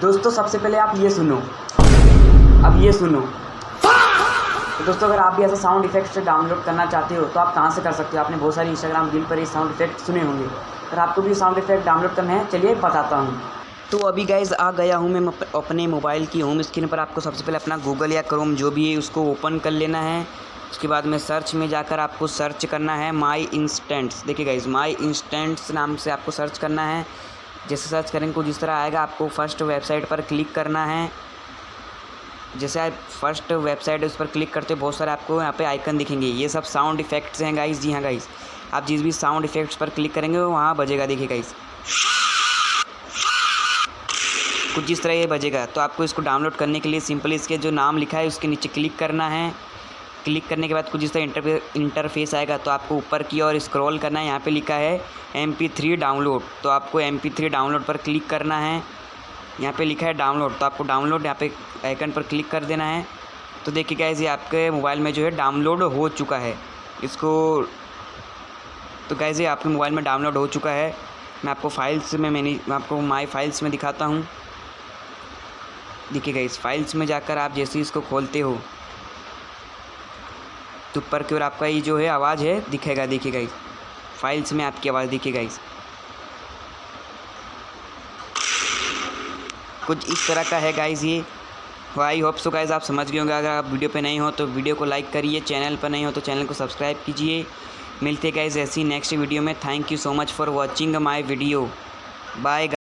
दोस्तों सबसे पहले आप ये सुनो, अब ये सुनो। तो दोस्तों अगर आप भी ऐसा साउंड इफेक्ट्स डाउनलोड करना चाहते हो तो आप कहाँ से कर सकते हो। आपने बहुत सारी इंस्टाग्राम रील पर ये साउंड इफेक्ट सुने होंगे। अगर आपको भी साउंड इफेक्ट डाउनलोड करना है, चलिए बताता हूँ। तो अभी गाइज़ आ गया हूँ मैं अपने मोबाइल की होम स्क्रीन पर। आपको सबसे पहले अपना गूगल या क्रोम जो भी है उसको ओपन कर लेना है। उसके बाद में सर्च में जाकर आपको सर्च करना है माई इंस्टेंट्स। देखिए गाइज़, माई इंस्टेंट्स नाम से आपको सर्च करना है। जैसे सर्च करेंगे कुछ इस तरह आएगा। आपको फर्स्ट वेबसाइट पर क्लिक करना है। जैसे आप फर्स्ट वेबसाइट है उस पर क्लिक करते बहुत सारे आपको यहाँ पे आइकन दिखेंगे। ये सब साउंड इफेक्ट्स हैं गाइज़। जी हाँ गाइज़, आप जिस भी साउंड इफेक्ट्स पर क्लिक करेंगे वो वहाँ बजेगा। देखिए गाइज़, कुछ इस तरह ये बजेगा। तो आपको इसको डाउनलोड करने के लिए सिंपली इसके जो नाम लिखा है उसके नीचे क्लिक करना है। क्लिक करने के बाद कुछ इस तरह इंटरफेस आएगा। तो आपको ऊपर की ओर स्क्रॉल करना है। यहाँ पे लिखा है MP3 डाउनलोड। तो आपको MP3 डाउनलोड पर क्लिक करना है। यहाँ पे लिखा है डाउनलोड, तो आपको डाउनलोड यहाँ पे आइकन पर क्लिक कर देना है। तो देखिए गाइस, ये आपके मोबाइल में जो है डाउनलोड हो चुका है इसको। तो गाइस ये आपके मोबाइल में डाउनलोड हो चुका है। मैं आपको फाइल्स में मैं आपको माई फाइल्स में दिखाता हूँ। देखिए गाइस, फाइल्स में जाकर आप जैसे ही इसको खोलते हो तो ऊपर की ओर आपका ये जो है आवाज़ है दिखेगा। देखिए गाइस, फाइल्स में आपकी आवाज़ देखिए गाइस, कुछ इस तरह का है गाइस ये। आई होप सो गाइस आप समझ गए होंगे। अगर आप वीडियो पे नहीं हो तो वीडियो को लाइक करिए, चैनल पर नहीं हो तो चैनल को सब्सक्राइब कीजिए। मिलते गाइस ऐसी नेक्स्ट वीडियो में। Thank you so much for watching my video. Bye.